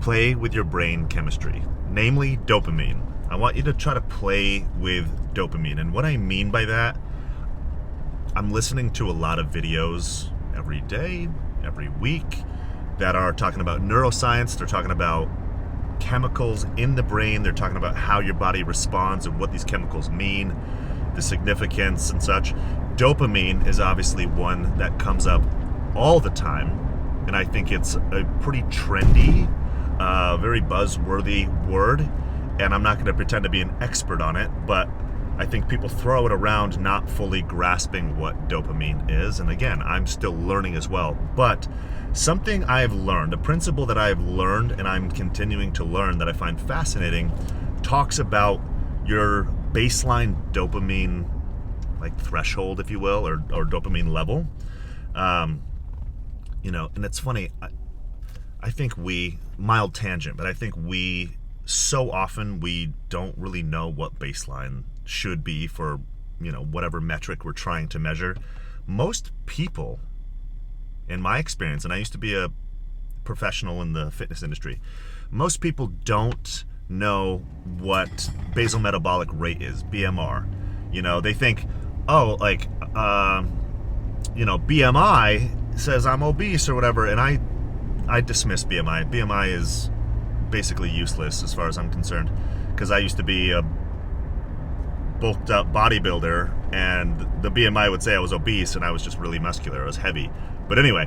play with your brain chemistry, namely dopamine. I want you to try to play with dopamine. And what I mean by that, I'm listening to a lot of videos every day, every week, that are talking about neuroscience. They're talking about chemicals in the brain. They're talking about how your body responds and what these chemicals mean, the significance and such. Dopamine is obviously one that comes up all the time, and I think it's a pretty trendy, very buzzworthy word, and I'm not going to pretend to be an expert on it, but I think people throw it around not fully grasping what dopamine is. And again, I'm still learning as well. But something I've learned, a principle that I've learned and I'm continuing to learn that I find fascinating, talks about your baseline dopamine like threshold, if you will, or dopamine level. And it's funny, I think mild tangent, but I think so often we don't really know what baseline should be for, whatever metric we're trying to measure. Most people, in my experience, and I used to be a professional in the fitness industry, most people don't know what basal metabolic rate is, BMR. They think, BMI says I'm obese or whatever, and I dismiss BMI. BMI is basically useless as far as I'm concerned, because I used to be a bulked up bodybuilder, and the BMI would say I was obese and I was just really muscular, I was heavy. But anyway,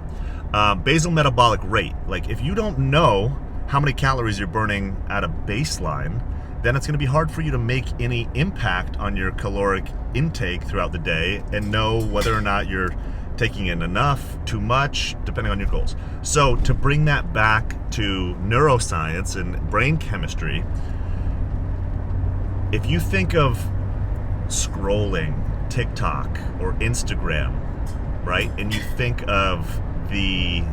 basal metabolic rate, like if you don't know how many calories you're burning at a baseline, then it's going to be hard for you to make any impact on your caloric intake throughout the day and know whether or not you're taking in enough, too much, depending on your goals. So to bring that back to neuroscience and brain chemistry, if you think of scrolling TikTok or Instagram, right, and you think of the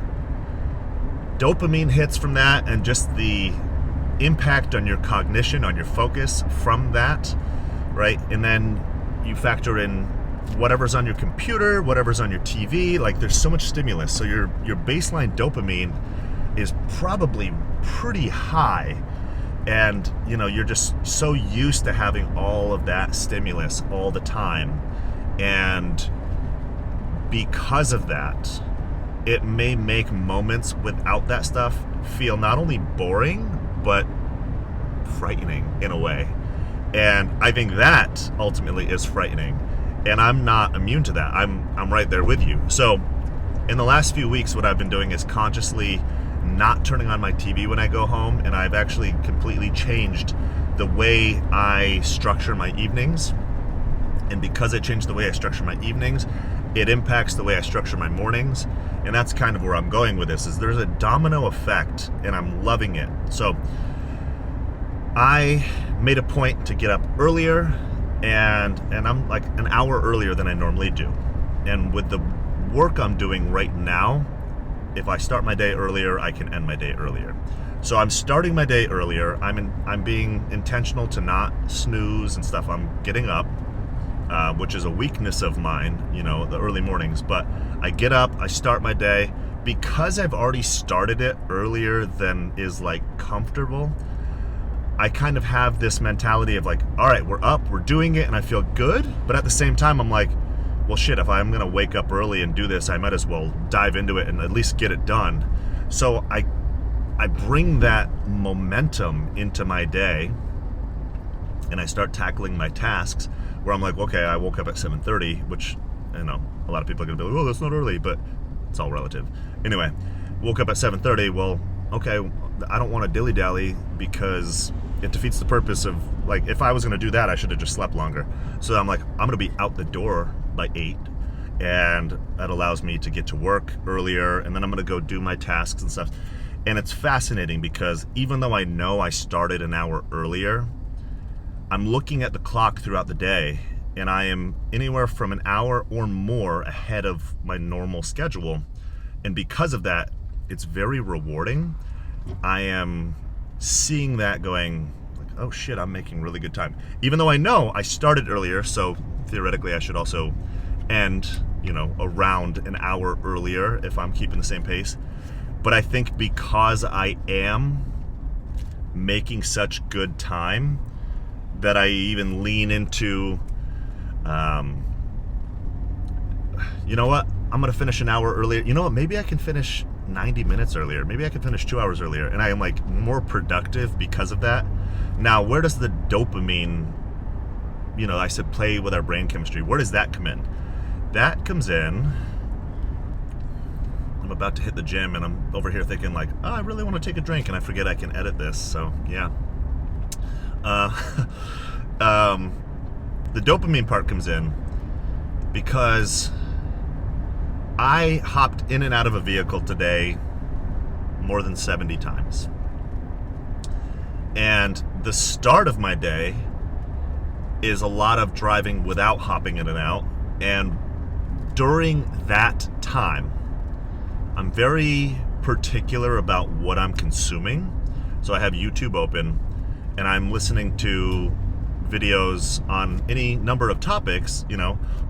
dopamine hits from that and just the impact on your cognition, on your focus from that, right, and then you factor in whatever's on your computer, whatever's on your TV, like there's so much stimulus, so your baseline dopamine is probably pretty high. And you're just so used to having all of that stimulus all the time, and because of that, it may make moments without that stuff feel not only boring but frightening in a way. And I think that ultimately is frightening, and I'm not immune to that. I'm right there with you. So in the last few weeks, what I've been doing is consciously not turning on my TV when I go home, and I've actually completely changed the way I structure my evenings. And because I changed the way I structure my evenings, it impacts the way I structure my mornings. And that's kind of where I'm going with this, is there's a domino effect, and I'm loving it. So I made a point to get up earlier, and I'm like an hour earlier than I normally do. And with the work I'm doing right now, if I start my day earlier, I can end my day earlier. So I'm starting my day earlier. I'm being intentional to not snooze and stuff. I'm getting up, which is a weakness of mine, the early mornings. But I get up, I start my day. Because I've already started it earlier than is like comfortable, I kind of have this mentality of like, all right, we're up, we're doing it, and I feel good. But at the same time, I'm like, well, shit, if I'm going to wake up early and do this, I might as well dive into it and at least get it done. So I bring that momentum into my day, and I start tackling my tasks where I'm like, okay, I woke up at 7:30, which, a lot of people are going to be like, oh, that's not early, but it's all relative. Anyway, woke up at 7:30. Well, okay, I don't want to dilly-dally because it defeats the purpose of, like, if I was going to do that, I should have just slept longer. So I'm like, I'm going to be out the door by 8, and that allows me to get to work earlier, and then I'm going to go do my tasks and stuff. And it's fascinating because even though I know I started an hour earlier, I'm looking at the clock throughout the day, and I am anywhere from an hour or more ahead of my normal schedule. And because of that, it's very rewarding. I am seeing that going, like, oh shit, I'm making really good time. Even though I know I started earlier, so theoretically I should also end, around an hour earlier if I'm keeping the same pace. But I think because I am making such good time that I even lean into, you know what? I'm going to finish an hour earlier. You know what? Maybe I can finish 90 minutes earlier. Maybe I can finish 2 hours earlier. And I am like more productive because of that. Now, where does the dopamine, I said play with our brain chemistry. Where does that come in? That comes in. I'm about to hit the gym and I'm over here thinking like, oh, I really want to take a drink, and I forget I can edit this. So yeah. The dopamine part comes in because I hopped in and out of a vehicle today more than 70 times. And the start of my day is a lot of driving without hopping in and out. And during that time, I'm very particular about what I'm consuming. So I have YouTube open and I'm listening to videos on any number of topics.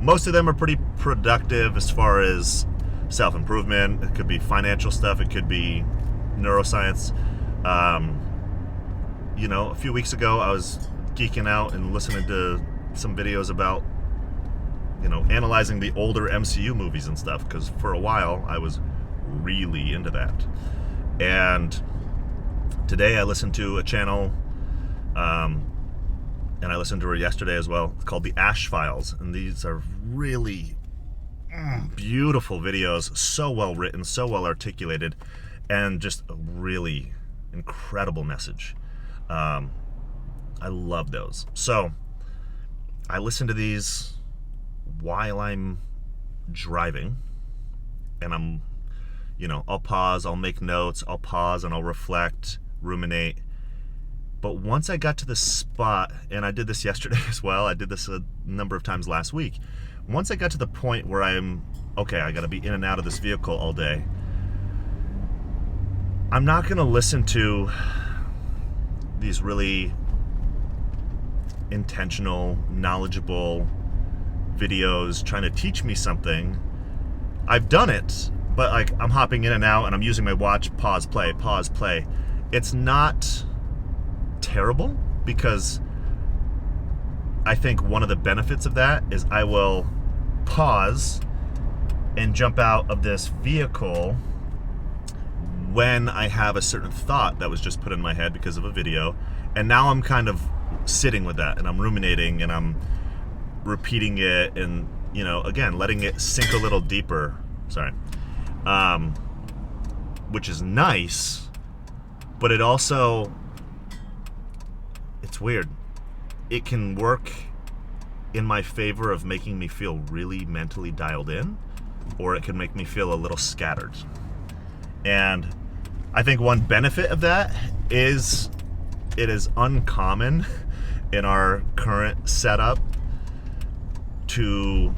Most of them are pretty productive as far as self-improvement. It could be financial stuff. It could be neuroscience. A few weeks ago, I was geeking out and listening to some videos about, analyzing the older MCU movies and stuff, because for a while I was really into that. And today I listened to a channel, and I listened to her yesterday as well. It's called The Ash Files, and these are really beautiful videos, so well written, so well articulated, and just a really incredible message. I love those. So I listen to these while I'm driving, and I'm, I'll pause, I'll make notes, I'll pause and I'll reflect, ruminate. But once I got to the spot, and I did this yesterday as well, I did this a number of times last week. Once I got to the point where I'm, okay, I gotta be in and out of this vehicle all day, I'm not gonna listen to these really intentional, knowledgeable videos trying to teach me something. I've done it, but like I'm hopping in and out and I'm using my watch, pause, play. It's not terrible, because I think one of the benefits of that is I will pause and jump out of this vehicle when I have a certain thought that was just put in my head because of a video, and now I'm kind of sitting with that and I'm ruminating and I'm repeating it, and again letting it sink a little deeper. Which is nice, but it also, it's weird. It can work in my favor of making me feel really mentally dialed in, or it can make me feel a little scattered. And I think one benefit of that is it is uncommon in our current setup to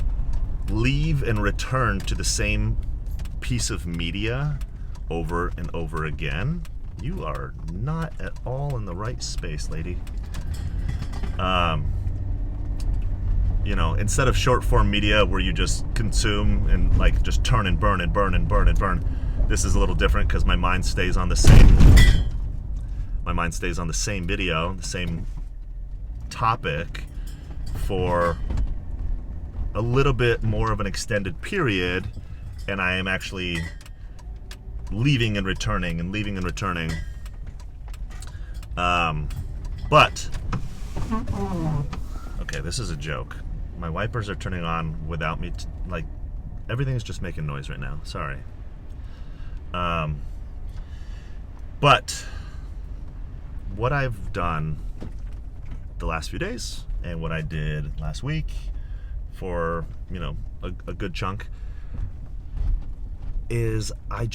leave and return to the same piece of media over and over again. You are not at all in the right space, lady. Instead of short form media where you just consume and like just turn and burn and burn and burn and burn, this is a little different because my mind stays on the same video, the same topic for a little bit more of an extended period, and I am actually leaving and returning and leaving and returning. But okay, this is a joke. My wipers are turning on without me, like everything's just making noise right now. Sorry. But what I've done the last few days and what I did last week for, a good chunk is I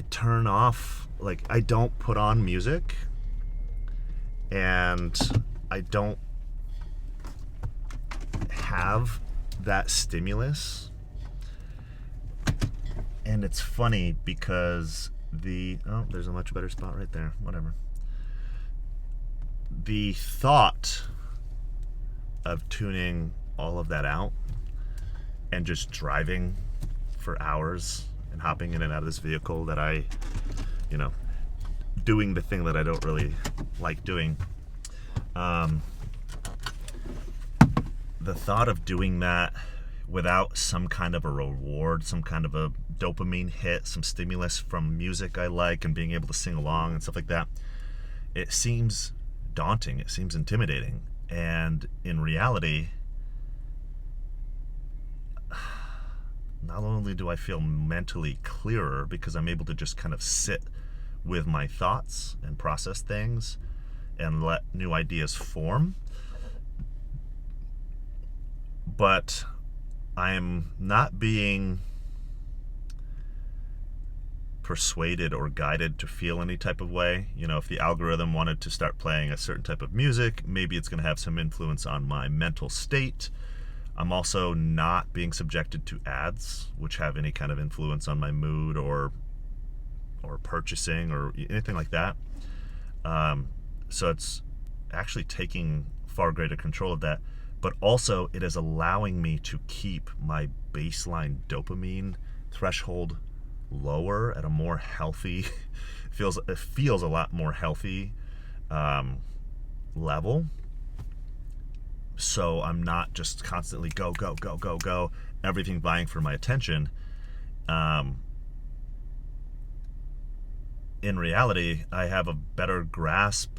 turn off, like I don't put on music, and I don't have that stimulus. And it's funny because there's a much better spot right there, whatever. The thought of tuning all of that out and just driving for hours and hopping in and out of this vehicle that I, doing the thing that I don't really like doing. Um, the thought of doing that without some kind of a reward, some kind of a dopamine hit, some stimulus from music I like and being able to sing along and stuff like that, it seems daunting, it seems intimidating. And in reality, not only do I feel mentally clearer because I'm able to just kind of sit with my thoughts and process things and let new ideas form, but I'm not being persuaded or guided to feel any type of way. You know, if the algorithm wanted to start playing a certain type of music, maybe it's going to have some influence on my mental state. I'm also not being subjected to ads, which have any kind of influence on my mood or purchasing or anything like that. So it's actually taking far greater control of that. But also, it is allowing me to keep my baseline dopamine threshold lower at a more healthy, it feels a lot more healthy level. So I'm not just constantly go, go, go, go, go, everything vying for my attention. In reality, I have a better grasp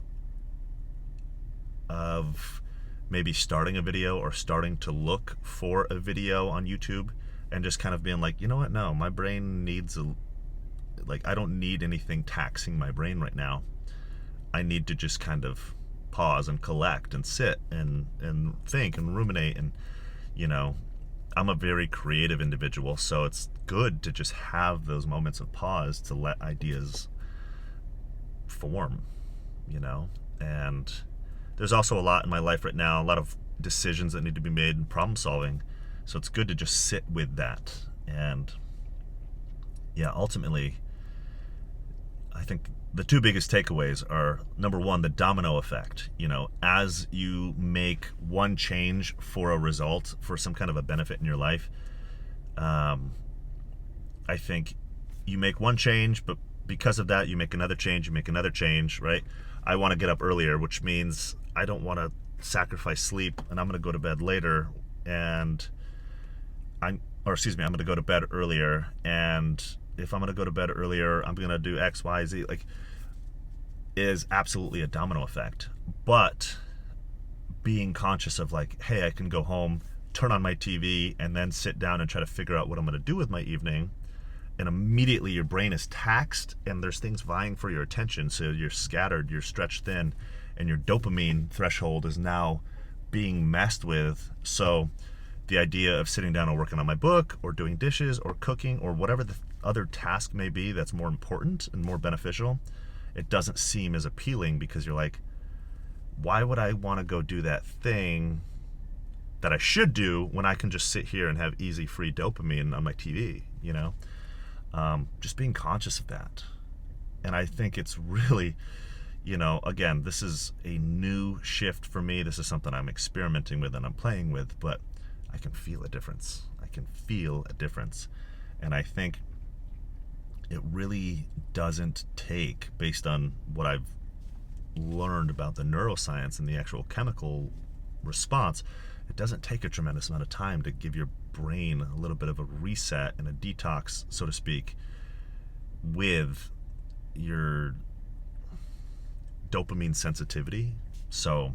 of maybe starting a video or starting to look for a video on YouTube and just kind of being like, you know what, no, my brain needs I don't need anything taxing my brain right now. I need to just kind of pause and collect and sit and think and ruminate. And, you know, I'm a very creative individual, so it's good to just have those moments of pause to let ideas form, you know. And there's also a lot in my life right now, a lot of decisions that need to be made and problem solving. So it's good to just sit with that. And yeah, ultimately, I think the two biggest takeaways are, number one, the domino effect. You know, as you make one change for a result, for some kind of a benefit in your life, I think you make one change, but because of that, you make another change, right? I want to get up earlier, which means I don't want to sacrifice sleep, and I'm going to go to bed later, and I'm going to go to bed earlier, and if I'm going to go to bed earlier, I'm going to do X, Y, Z. Like, is absolutely a domino effect. But being conscious of like, hey, I can go home, turn on my TV, and then sit down and try to figure out what I'm going to do with my evening, and immediately your brain is taxed and there's things vying for your attention, so you're scattered, you're stretched thin, and your dopamine threshold is now being messed with. So the idea of sitting down and working on my book or doing dishes or cooking or whatever the other task may be that's more important and more beneficial, it doesn't seem as appealing, because you're like, why would I want to go do that thing that I should do when I can just sit here and have easy free dopamine on my TV, you know? Just being conscious of that. And I think it's really, you know, again, this is a new shift for me. This is something I'm experimenting with and I'm playing with, but I can feel a difference. And I think it really doesn't take, based on what I've learned about the neuroscience and the actual chemical response, it doesn't take a tremendous amount of time to give your brain a little bit of a reset and a detox, so to speak, with your dopamine sensitivity. So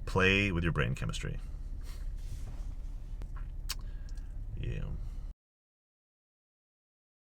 play with your brain chemistry.